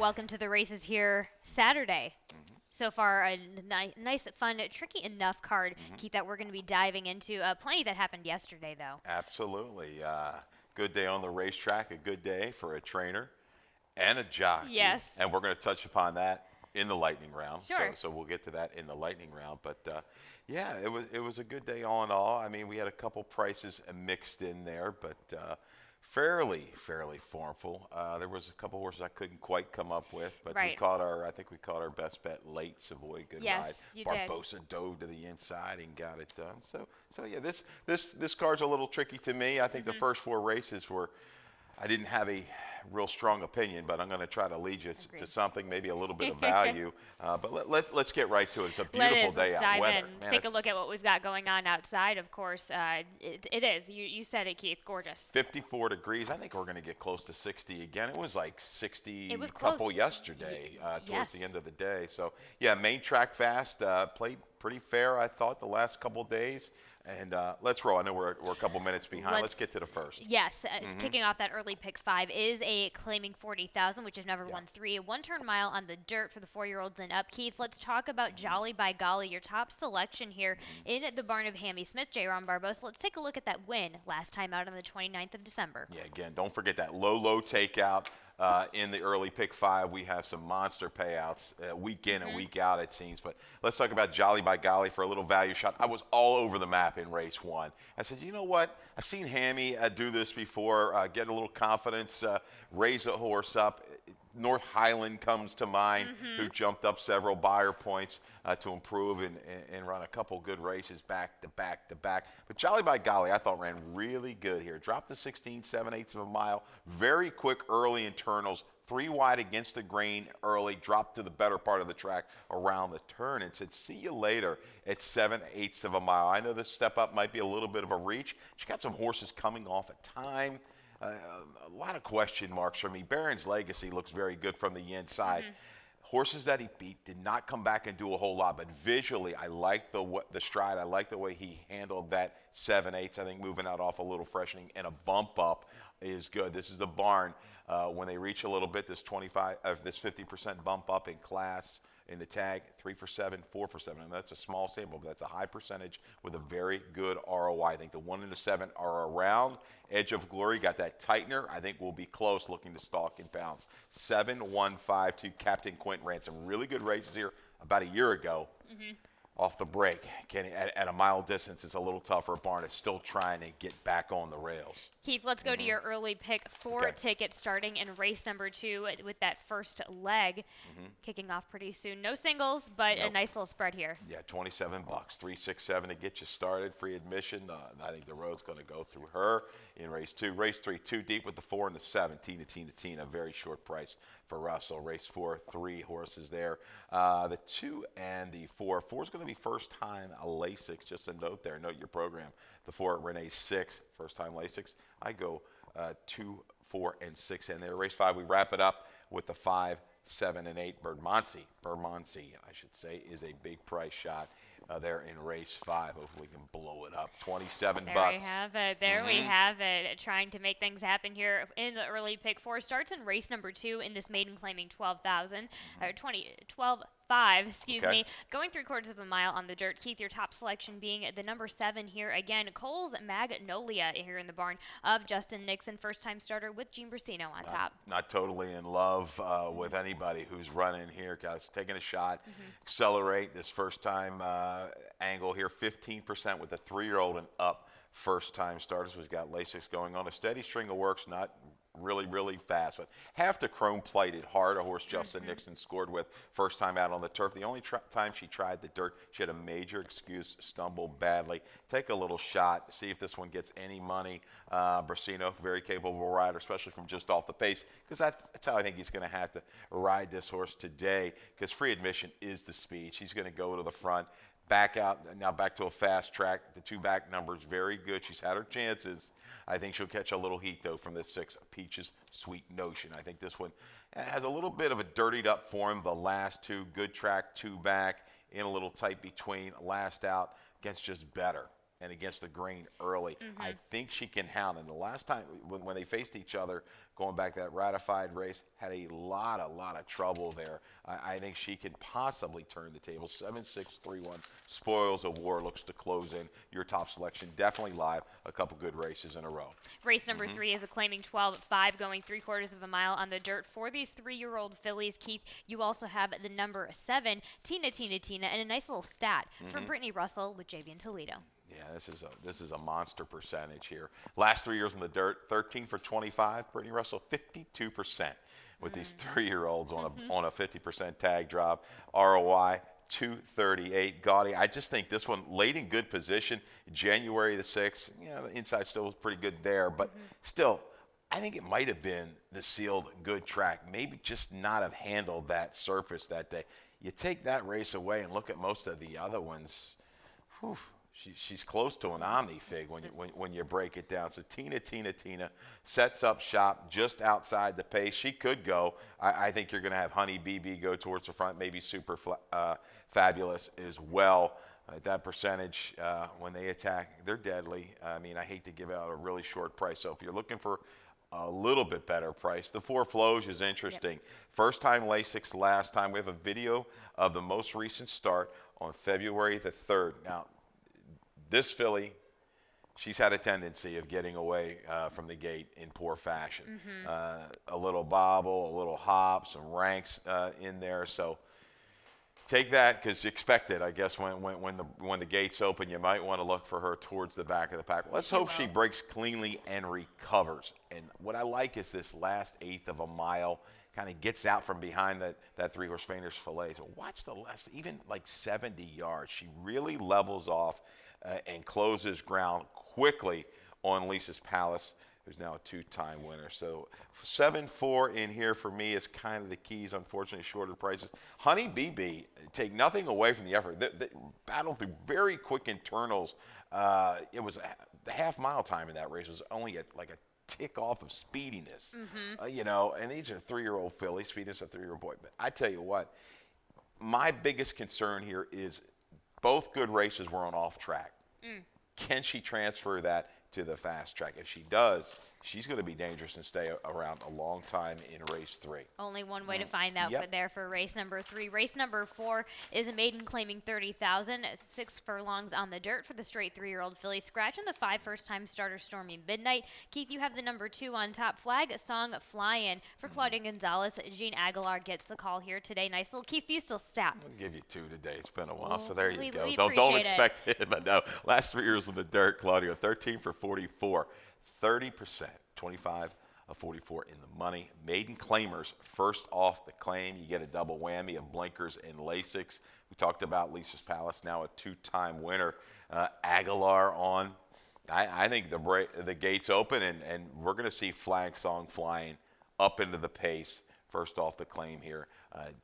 Welcome to the races here Saturday. So far, a nice, fun, tricky enough card, Keith, that we're going to be diving into. Plenty that happened yesterday, though. Absolutely. Good day on the racetrack, a good day for a trainer and a jockey. Yes. And we're going to touch upon that in the lightning round. Sure. So we'll get to that in the lightning round. But yeah, it was a good day all in all. I mean, we had a couple prices mixed in there, but fairly formful. There was a couple horses I couldn't quite come up with, but Right. I think we caught our best bet late. Savoy, good Yes, you ride. did. Barbosa dove to the inside and got it done. So yeah, this card's a little tricky to me. I think the first four races were, I didn't have a real strong opinion, but I'm going to try to lead you to something, maybe a little bit of value. But let's get right to it. It's a beautiful day Let's out. dive Weather. in. Man, Take a look at what we've got going on outside. Of course, it is. You said it, Keith. Gorgeous. 54 degrees. I think we're going to get close to 60 again. It was like 60 It was couple close. yesterday towards Yes. the end of the day. So, yeah, main track fast. Played pretty fair, I thought, the last couple days. And let's roll. I know we're a couple minutes behind. Let's get to the first. Yes, kicking off that early pick 5 is a claiming 40,000, which is number 1-3, a one-turn mile on the dirt for the 4-year-olds and up. Keith, let's talk about Jolly by Golly, your top selection here in the barn of Hammy Smith, J-Ron Barbosa. Let's take a look at that win last time out on the 29th of December. Yeah, again, don't forget that low takeout. In the early pick 5, we have some monster payouts week in and week out, it seems. But let's talk about Jolly by Golly for a little value shot. I was all over the map in race 1. I said, you know what? I've seen Hammy do this before, get a little confidence, raise a horse up. North Highland comes to mind, who jumped up several buyer points to improve and run a couple good races back to back. But Jolly by Golly, I thought ran really good here. Dropped to 16 7/8 of a mile. Very quick early internals. 3 wide against the grain early. Dropped to the better part of the track around the turn and said, see you later at 7/8 of a mile. I know this step up might be a little bit of a reach. She got some horses coming off at time. A lot of question marks for me. Barron's Legacy looks very good from the inside. Horses that he beat did not come back and do a whole lot, but visually, I like the stride. I like the way he handled that 7/8. I think moving out off a little freshening and a bump up is good. This is the barn. When they reach a little bit, this 50% bump up in class in the tag, 3 for 7, 4 for 7. And that's a small sample, but that's a high percentage with a very good ROI. I think the 1 and the 7 are around. Edge of Glory got that tightener. I think we'll be close, looking to stalk and bounce. 7-1-5-2. Captain Quint ran some really good races here about a year ago. Off the break. At a mile distance, it's a little tougher. Barn is still trying to get back on the rails. Keith, let's go to your early pick 4 ticket starting in race number 2 with that first leg kicking off pretty soon. No singles, but a nice little spread here. Yeah, $27, 367 to get you started. Free admission. I think the road's going to go through her in race 2. Race 3, 2 deep with the 4 and the 7. Tina, a very short price for Russell. Race 4, 3 horses there. The 2 and the 4. 4 is going to be first time a Lasix. Just a note there. Note your program. The 4, Renee 6, first time Lasix. I go 2, 4, and 6 in there. Race 5, we wrap it up with the 5, 7, and 8. Bermondsey, I should say, is a big price shot there in race 5. Hopefully we can blow it up. 27 There bucks. we have it. There we have it. Trying to make things happen here in the early pick 4. Starts in race number 2 in this maiden claiming 12,000 or 12.5, excuse me. Going 3/4 of a mile on the dirt. Keith, your top selection being the number 7 here again. Cole's Magnolia here in the barn of Justin Nixon, first time starter with Gene Brasino on top. Not totally in love with anybody who's running here, guys. Taking a shot, accelerate this first time angle here. 15% with the 3-year-old and up first time starters. We've got Lasix going on. A steady string of works, not really fast, but half the chrome plated hard a horse Justin Nixon scored with first time out on the turf. The only time she tried the dirt, she had a major excuse, stumbled badly. Take a little shot, see if this one gets any money. Brasino, very capable rider, especially from just off the pace, because that's how I think he's going to have to ride this horse today, because free admission is the speed. She's going to go to the front. Back out, now back to a fast track. The 2 back numbers, very good. She's had her chances. I think she'll catch a little heat, though, from this 6, Peaches Sweet Notion. I think this one has a little bit of a dirtied up form. The last 2, good track, 2 back, in a little tight between, last out, gets just better. and against the grain early. I think she can hound. And the last time when they faced each other, going back to that ratified race, had a lot of trouble there. I think she can possibly turn the table. 7-6-3-1 Spoils of War looks to close in. Your top selection, definitely live. A couple good races in a row. Race number 3 is a claiming 12-5, going 3/4 of a mile on the dirt for these 3-year-old fillies. Keith, you also have the number 7, Tina, and a nice little stat from Brittany Russell with JV and Toledo. Yeah, this is a monster percentage here. Last 3 years in the dirt, 13 for 25. Brittany Russell, 52% with these 3-year-olds on a 50% tag drop. ROI 238. Gaudy, I just think this one laid in good position. January the 6th, the inside still was pretty good there, but still, I think it might have been the sealed good track. Maybe just not have handled that surface that day. You take that race away and look at most of the other ones. Whew. She's close to an omni-fig when you break it down. So Tina sets up shop just outside the pace. She could go. I think you're going to have Honey BB go towards the front, maybe Super Fabulous as well. That percentage, when they attack, they're deadly. I mean, I hate to give out a really short price. So if you're looking for a little bit better price, the Four Flows is interesting. Yep. First time Lasix, last time. We have a video of the most recent start on February the 3rd. Now, this filly, she's had a tendency of getting away from the gate in poor fashion. A little bobble, a little hop, some ranks in there. So take that because you expect it. I guess when the gates open, you might want to look for her towards the back of the pack. Let's hope she breaks cleanly and recovers. And what I like is this last 1/8 of a mile kind of gets out from behind that 3-horse Fainter's Fillet. So watch the last, even like 70 yards. She really levels off and closes ground quickly on Lisa's Palace, who's now a 2-time winner. So 7-4 in here for me is kind of the keys. Unfortunately, shorter prices. Honey BB, take nothing away from the effort. They battled through very quick internals. It was the half-mile time in that race was only like a tick off of speediness. And these are 3-year-old fillies. Speediness a 3-year-old boy. But I tell you what, my biggest concern here is both good races were on off track. Can she transfer that to the fast track? If she does, she's going to be dangerous and stay around a long time in race 3. Only one way to find out for race number 3. Race number 4 is a maiden claiming 30,000, 6 furlongs on the dirt for the straight 3-year-old filly. Scratching the 5 first-time starter Stormy Midnight. Keith, you have the number 2 on top. Flag Song Flyin' for Claudia Gonzalez. Jean Aguilar gets the call here today. Nice little Keith Fustel stat. I'll give you 2 today. It's been a while, so there you go. We Don't expect it, but no. Last 3 years in the dirt, Claudia, 13 for 44. 30%, 25 of 44 in the money. Maiden claimers, first off the claim. You get a double whammy of blinkers and Lasix. We talked about Lisa's Palace, now a 2-time winner. Aguilar on. I think the gates open, and we're going to see Flag Song Flying up into the pace, first off the claim here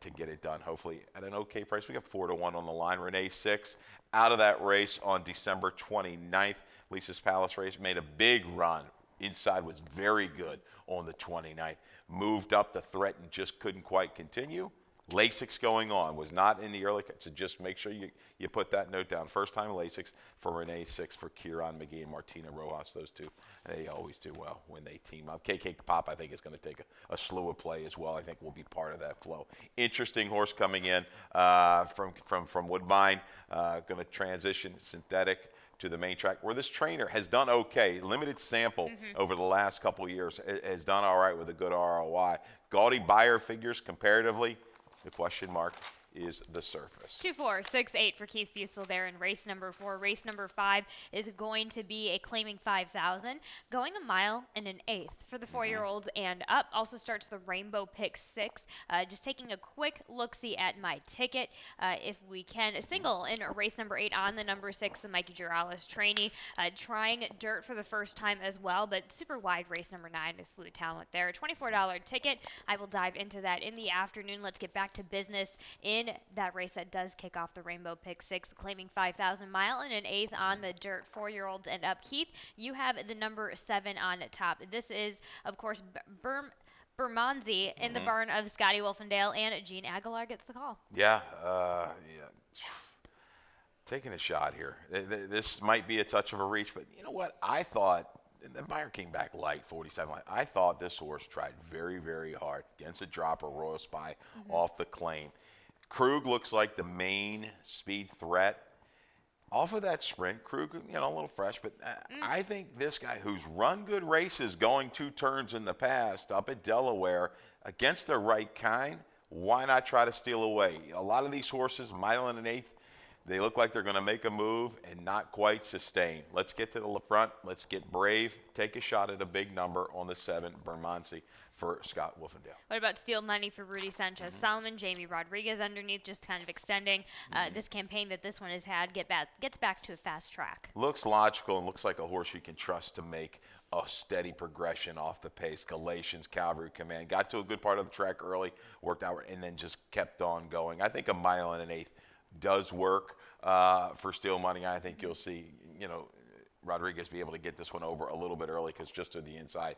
to get it done, hopefully at an okay price. We got 4-1 on the line. Renee 6 out of that race on December 29th. Lisa's Palace race made a big run. Inside was very good on the 29th. Moved up the threat and just couldn't quite continue. Lasix going on. Was not in the early cut, so just make sure you put that note down. First time Lasix for Renee, 6 for Kieran McGee and Martina Rojas. Those two, they always do well when they team up. KK Pop, I think, is going to take a slew of play as well. I think will be part of that flow. Interesting horse coming in from Woodbine. Going to transition synthetic to the main track, where this trainer has done okay. Limited sample over the last couple years, has done all right with a good ROI. Gaudy buyer figures comparatively. The question mark is the surface. 2-4-6-8 for Keith Fustel there in race number 4. Race number 5 is going to be a claiming 5,000, going a mile and an 1/8 for the 4-year-olds and up. Also starts the Rainbow Pick 6. Just taking a quick look-see at my ticket, if we can. A single in race number 8 on the number 6, the Mikey Girales trainee, trying dirt for the first time as well, but super wide race number 9, a slew of talent there. $24 ticket. I will dive into that in the afternoon. Let's get back to business in that race that does kick off the Rainbow Pick 6, claiming 5,000 mile and an 1/8 on the dirt, 4-year-olds and up. Keith, you have the number 7 on top. This is, of course, Bermondsey in the barn of Scotty Wolfendale, and Jean Aguilar gets the call. Yeah. Taking a shot here. This might be a touch of a reach, but you know what? I thought the buyer came back light, 47 light. I thought this horse tried very, very hard against a dropper, Royal Spy, off the claim. Krug looks like the main speed threat. Off of that sprint, Krug, a little fresh, but I think this guy who's run good races going 2 turns in the past up at Delaware against the right kind, why not try to steal away? A lot of these horses, mile and an eighth, they look like they're going to make a move and not quite sustain. Let's get to the front. Let's get brave. Take a shot at a big number on the 7, Bermondsey, for Scott Wolfendale. What about Steel Money for Rudy Sanchez? Solomon, Jamie Rodriguez underneath, just kind of extending this campaign that this one has had. Gets back to a fast track. Looks logical and looks like a horse you can trust to make a steady progression off the pace. Galatians, Cavalry Command. Got to a good part of the track early, worked out, and then just kept on going. I think a mile and an eighth does work for Steel Money. I think you'll see, Rodriguez be able to get this one over a little bit early because just to the inside,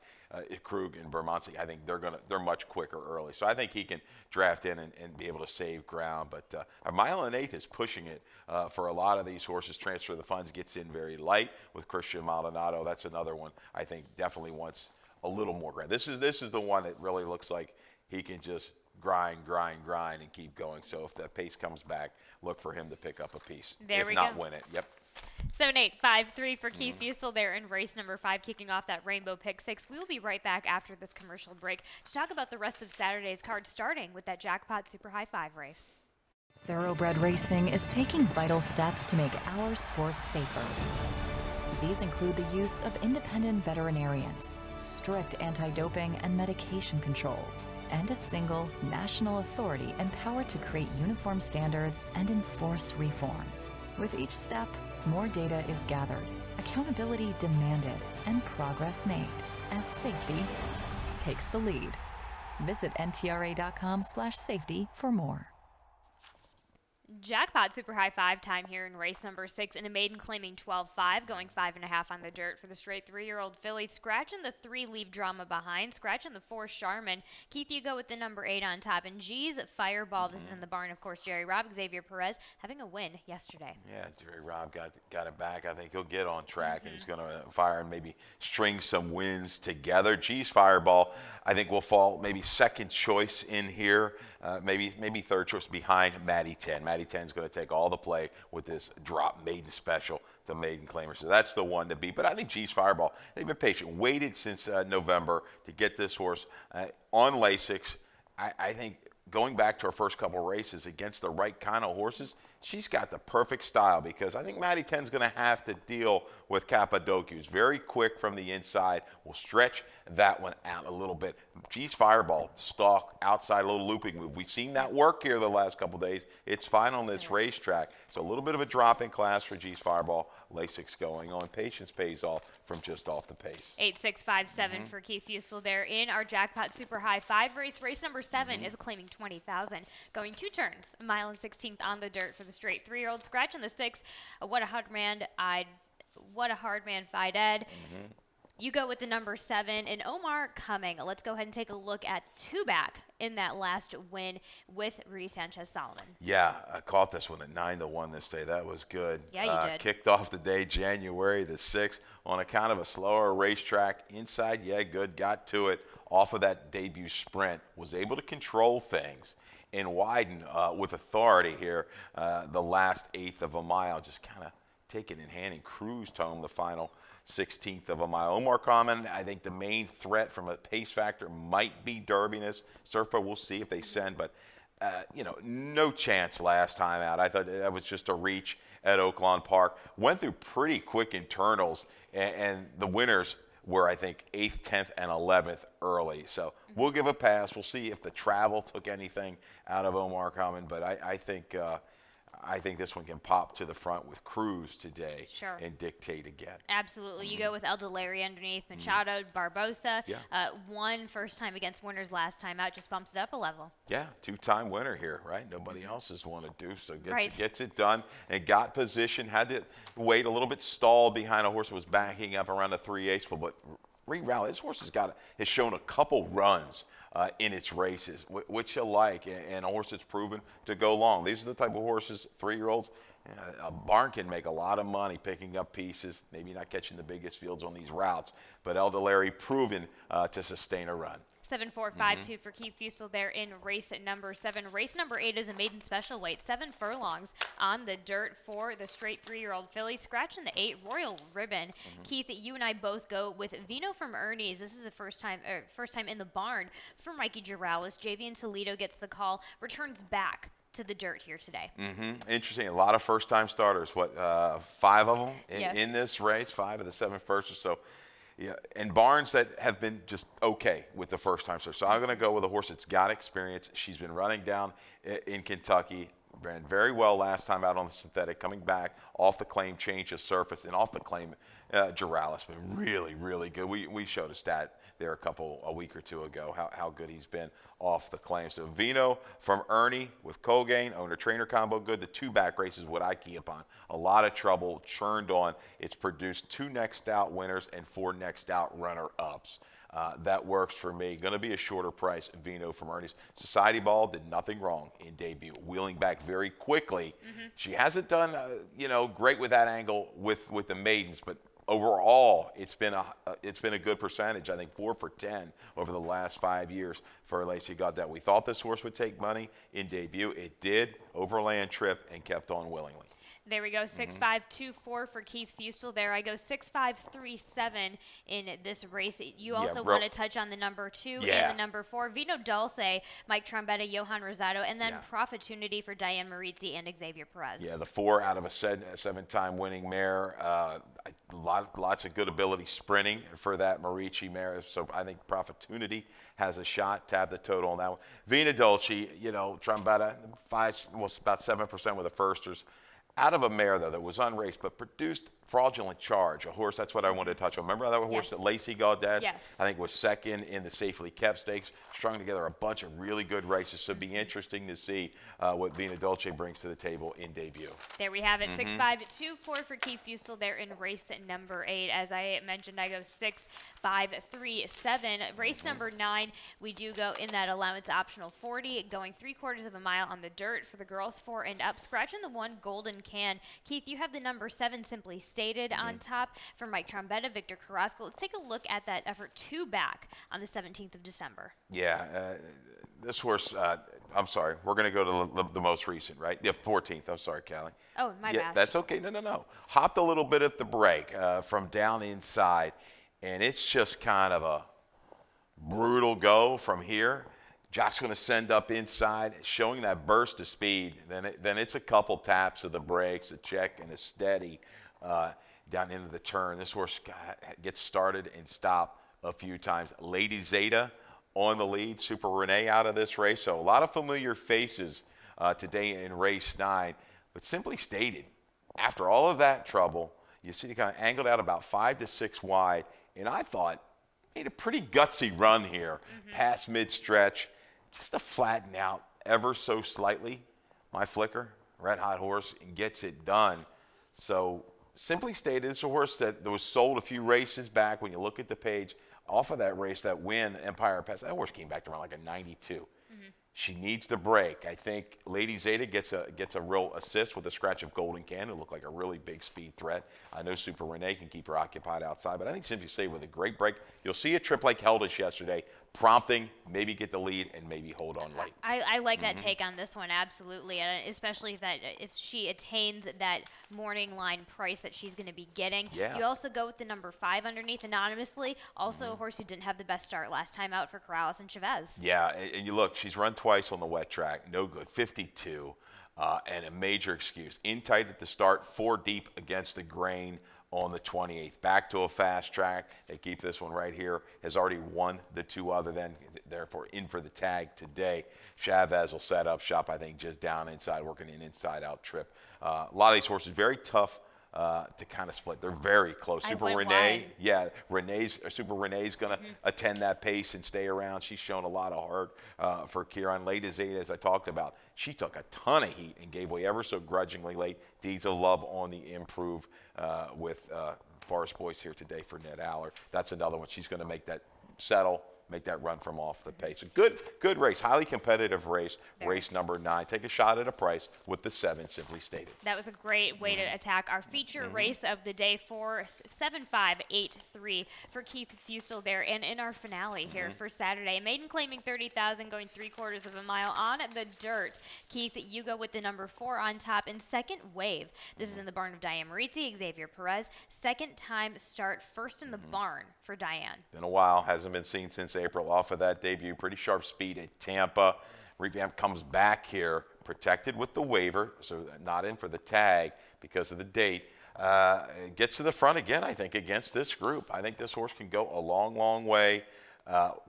Krug and Bermondsey, I think they're much quicker early. So I think he can draft in and be able to save ground. But a mile and an eighth is pushing it for a lot of these horses. Transfer the Funds gets in very light with Christian Maldonado. That's another one I think definitely wants a little more ground. This is the one that really looks like he can just grind, and keep going. So if the pace comes back, look for him to pick up a piece. There if not, win it. Yep. 7-8-5-3 for Keith Fusel there in race number 5, kicking off that Rainbow Pick 6. We will be right back after this commercial break to talk about the rest of Saturday's card, starting with that Jackpot Super High 5 race. Thoroughbred Racing is taking vital steps to make our sports safer. These include the use of independent veterinarians, strict anti-doping and medication controls, and a single national authority empowered to create uniform standards and enforce reforms. With each step, more data is gathered, accountability demanded, and progress made as safety takes the lead. Visit ntra.com/safety for more. Jackpot Super High 5 time here in race number 6 in a maiden claiming 12-5, going 5.5 on the dirt for the straight 3-year-old filly. Scratching the 3, Leave Drama behind. Scratching the 4, Charmin. Keith, you go with the number 8 on top. And G's Fireball. This is in the barn, of course. Jerry Robb, Xavier Perez having a win yesterday. Yeah, Jerry Robb got it back. I think he'll get on track and he's going to fire and maybe string some wins together. G's Fireball, I think, will fall maybe second choice in here, maybe third choice behind Maddie 10. Maddie 10 is going to take all the play with this drop maiden special, the maiden claimer. So that's the one to beat. But I think G's Fireball, they've been patient, waited since November to get this horse on Lasix. I think going back to her first couple races against the right kind of horses, she's got the perfect style because I think Maddie 10's going to have to deal with Cappadocia. Very quick from the inside. Will stretch that one out a little bit. G's Fireball, stalk, outside, a little looping move. We've seen that work here the last couple days. It's fine on this racetrack. So a little bit of a drop in class for G's Fireball. Lasix going on. Patience pays off from just off the pace. 8-6-5-7 for Keith Fusel there in our Jackpot Super High 5 race. Race number 7 is claiming 20,000, going 2 turns, a mile and 16th on the dirt for the straight 3-year-old. Scratching the 6, What a Hard Man Fied Ed. You go with the number 7 and Omar Cumming. Let's go ahead and take a look at 2-back in that last win with Rudy Sanchez Solomon. Yeah, I caught this one at 9-1 this day. That was good. Yeah, you did. Kicked off the day January the 6th on a kind of a slower racetrack. Inside, yeah, good. Got to it off of that debut sprint. Was able to control things and widen with authority here the last eighth of a mile. Just kind of take it in hand and cruised home the final 16th of a mile. Omar Common, I think the main threat from a pace factor might be Derbiness. Surfer, we'll see if they send, but no chance last time out. I thought that was just a reach at Oaklawn Park. Went through pretty quick internals, and the winners were, I think, 8th, 10th, and 11th early. So we'll give a pass. We'll see if the travel took anything out of Omar Common, but I think this one can pop to the front with Cruz today and dictate again. Absolutely. You go with El Delary underneath, Machado, Barbosa. Won first time against winners last time out, just bumps it up a level. Yeah, 2-time winner here, right? Nobody else has won to do so. Gets it done and got position. Had to wait a little bit, stalled behind a horse that was backing up around the 3/8, but re-rally. This horse has shown a couple runs in its races, which you like, and a horse that's proven to go long. These are the type of horses, 3-year-olds, A barn can make a lot of money picking up pieces, maybe not catching the biggest fields on these routes, but Elderberry proven to sustain a run. 7452 for Keith Fustel there in race number 7. Race number 8 is a maiden special weight, 7 furlongs on the dirt for the straight 3-year-old filly. Scratching the 8 Royal Ribbon. Keith, you and I both go with Vino from Ernie's. This is a first time in the barn for Mikey Girales. Javian Toledo gets the call, returns back to the dirt here today. Interesting. A lot of first-time starters. 5 of them Yes. in this race, 5 of the 7 firsts or so. Yeah, and barns that have been just okay with the first-time starters. So I'm going to go with a horse that's got experience. She's been running down in Kentucky. Ran very well last time out on the synthetic, coming back off the claim, change of surface, and off the claim, Girales been really, really good. We showed a stat there a week or two ago, how good he's been off the claim. So Vino from Ernie with Colgate, owner-trainer combo good. The 2-back race is what I key upon. A lot of trouble, churned on. It's produced 2 next out winners and 4 next out runner-ups. That works for me. Going to be a shorter price, Vino from Ernie's. Society Ball did nothing wrong in debut, wheeling back very quickly. She hasn't done, great with that angle with the maidens, but overall, it's been a good percentage. I think 4 for 10 over the last 5 years for Lacey Gaudet. We thought this horse would take money in debut. It did. Overland trip and kept on willingly. There we go, 6524 for Keith Fustel. There I go, 6537 in this race. You also want to touch on the number 2 and the number 4. Vino Dulce, Mike Trombetta, Johan Rosado, and then Profitunity for Diane Marizzi and Xavier Perez. Yeah, the 4 out of a 7-time winning mare. Lots of good ability sprinting for that Marizzi mare. So I think Profitunity has a shot to have the total on that one. Vino Dulce, Trombetta, about 7% with the firsters. Out of a mare, though, that was unraced but produced Fraudulent Charge, a horse, that's what I wanted to touch on. Remember that horse that Lacey Gaudet, I think, was second in the Safely Kept Stakes, strung together a bunch of really good races. So it'd be interesting to see what Vino Dulce brings to the table in debut. There we have it, 6524 for Keith Fustel there in race number 8. As I mentioned, I go 6537. Race number 9, we do go in that allowance optional 40, going 3/4 of a mile on the dirt for the girls 4 and up. Scratching the 1 Golden Can. Keith, you have the number 7 Simply Stated on top for Mike Trombetta, Victor Carrasco. Let's take a look at that effort 2-back on the 17th of December. This horse, I'm sorry, we're going to go to the most recent, right? The 14th. I'm sorry, Callie. Oh, my bad. That's okay. No. Hopped a little bit at the break from down inside, and it's just kind of a brutal go from here. Jock's going to send up inside, showing that burst of speed. Then it's a couple taps of the brakes, a check and a steady down into the turn. This horse gets started and stopped a few times. Lady Zeta on the lead. Super Renee out of this race. So a lot of familiar faces today in race 9. But Simply Stated, after all of that trouble, you see, kind of angled out about 5 to 6 wide. And I thought, made a pretty gutsy run here past mid-stretch. Just to flatten out ever so slightly. My Flicker, red hot horse, and gets it done. So Simply Stated, it's a horse that was sold a few races back. When you look at the page, off of that race, that win, Empire Pass, that horse came back to run like a 92. She needs the break. I think Lady Zeta gets a real assist with a scratch of Golden Can. It looked like a really big speed threat. I know Super Renee can keep her occupied outside, but I think Simply Stated with a great break. You'll see a trip like Heldish yesterday, prompting, maybe get the lead and maybe hold on late. I like that take on this one, absolutely, and especially if she attains that morning line price that she's going to be getting. You also go with the number 5 underneath anonymously, also a horse who didn't have the best start last time out for Corrales and Chavez. And you look, she's run twice on the wet track, no good, 52, and a major excuse. In tight at the start, 4 deep against the grain on the 28th. Back to a fast track. They keep this one right here. Has already won the 2 other than, therefore in for the tag today. Chavez will set up shop, I think, just down inside, working an inside-out trip. A lot of these horses, very tough to kind of split. They're very close. Super Renee, Super Renee's going to attend that pace and stay around. She's shown a lot of heart for Kieran. Lady Zeta, as I talked about, she took a ton of heat and gave way ever so grudgingly late. Deeds of Love on the improve with Forest Boys here today for Ned Aller. That's another one. She's going to make that settle, make that run from off the pace. A good race, highly competitive race, race number 9. Take a shot at a price with the 7 Simply Stated. That was a great way to attack our feature race of the day, 47583 for Keith Fustel there. And in our finale here for Saturday, maiden claiming 30,000, going 3/4 of a mile on the dirt. Keith, you go with the number 4 on top in Second Wave. This is in the barn of Diane Marizzi, Xavier Perez. Second time start, first in the barn for Diane. Been a while, hasn't been seen since April off of that debut. Pretty sharp speed at Tampa. Revamp comes back here, protected with the waiver, so not in for the tag because of the date. Gets to the front again, I think, against this group. I think this horse can go a long, long way.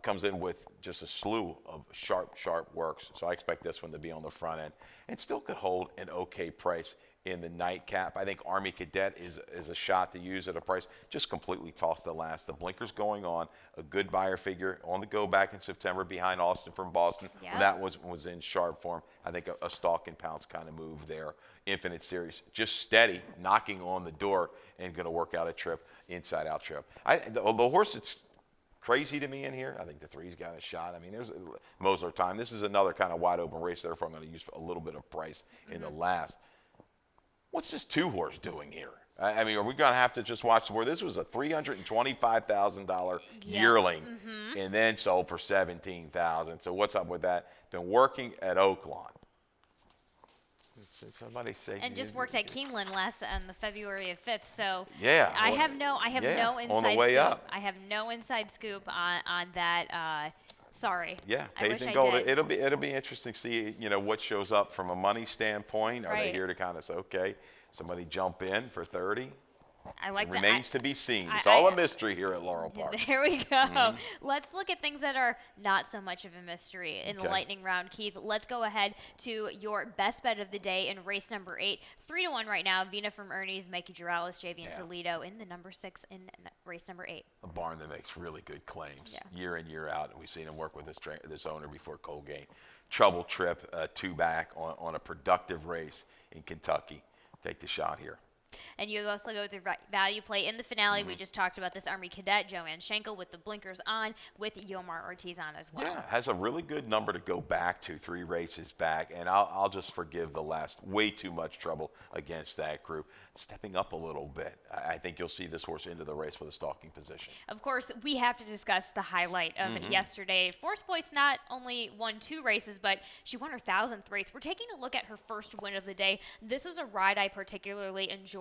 Comes in with just a slew of sharp works. So I expect this one to be on the front end and still could hold an okay price in the nightcap. I think Army Cadet is a shot to use at a price. Just completely tossed the last. The blinkers going on. A good buyer figure on the go back in September behind Austin from Boston. Yeah. That was in sharp form. I think a stalk and pounce kind of move there. Infinite Series, just steady, knocking on the door and going to work out a trip, inside out trip. The horse that's crazy to me in here, I think the 3's got a shot. I mean, there's Mosler time. This is another kind of wide open race, therefore I'm going to use a little bit of price in the last. What's this 2-horse doing here? I mean, are we going to have to just watch the board? This was a $325,000 yearling and then sold for $17,000. So what's up with that? Been working at Oaklawn. Somebody say. And just worked at Keeneland on the February 5th. So yeah, I have no inside on the way scoop. up. I have no inside scoop on that. Sorry. Yeah, I paved wish in I gold. did. It'll be interesting to see what shows up from a money standpoint. Are they Right. here to kind of say, okay, somebody jump in for 30? I like that. Remains to be seen. It's I- all a mystery here at Laurel Park. There we go. Let's look at things that are not so much of a mystery in the Okay. lightning round, Keith. Let's go ahead to your best bet of the day in race number 8. 3-1 right now. Vina from Ernie's, Mikey Juralis, Javian Toledo in the number 6 in race number 8. A barn that makes really good claims year in, year out. We've seen him work with this owner before Colgate. Trouble trip, 2 back on a productive race in Kentucky. Take the shot here. And you also go with the value play in the finale. We just talked about this Army Cadet, Joanne Schenkel with the blinkers on, with Yomar Ortiz on as well. Yeah, has a really good number to go back to, 3 races back, and I'll just forgive the last. Way too much trouble against that group. Stepping up a little bit. I think you'll see this horse into the race with a stalking position. Of course, we have to discuss the highlight of yesterday. Force Boyce not only won 2 races, but she won her 1,000th race. We're taking a look at her first win of the day. This was a ride I particularly enjoyed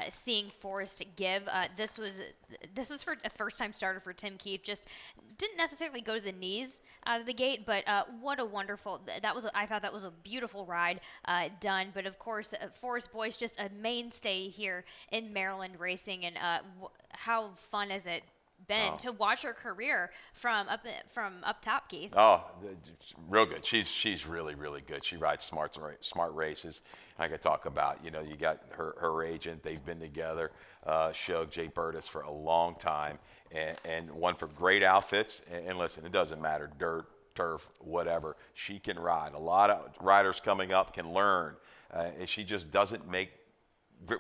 seeing Forrest give. This was for a first-time starter for Tim Keith. Just didn't necessarily go to the knees out of the gate, but what a wonderful. I thought that was a beautiful ride done. But of course, Forrest Boyce just a mainstay here in Maryland racing, and how fun has it been to watch her career from up top, Keith? Oh, real good. She's really, really good. She rides smart races. I could talk about, you got her agent. They've been together, Shug, Jay Burtis, for a long time, and one for great outfits. And listen, it doesn't matter, dirt, turf, whatever. She can ride. A lot of riders coming up can learn, and she just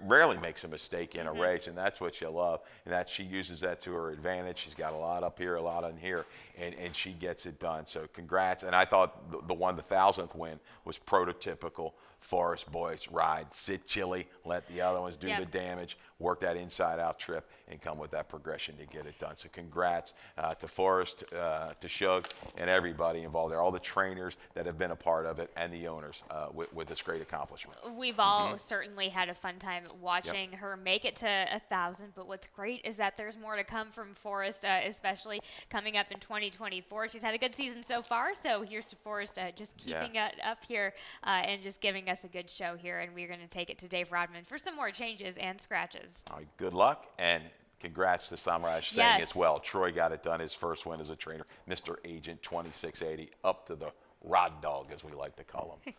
rarely makes a mistake in a race, and that's what you love, and that she uses that to her advantage. She's got a lot up here, a lot in here, and she gets it done. So congrats. And I thought the 1,000th win was prototypical Forrest Boyce ride. Sit chilly, let the other ones do the damage, work that inside-out trip, and come with that progression to get it done. So congrats to Forrest, to Shug, and everybody involved there, all the trainers that have been a part of it, and the owners with this great accomplishment. We've all certainly had a fun time watching her make it to 1,000, but what's great is that there's more to come from Forrest, especially coming up in 2024. She's had a good season so far, so here's to Forrest just keeping it up here and just giving us a good show here, and we're going to take it to Dave Rodman for some more changes and scratches. All right, good luck, and congrats to Samraj Singh as well. Troy got it done, his first win as a trainer, Mr. Agent 2680, up to the Rod Dog, as we like to call him.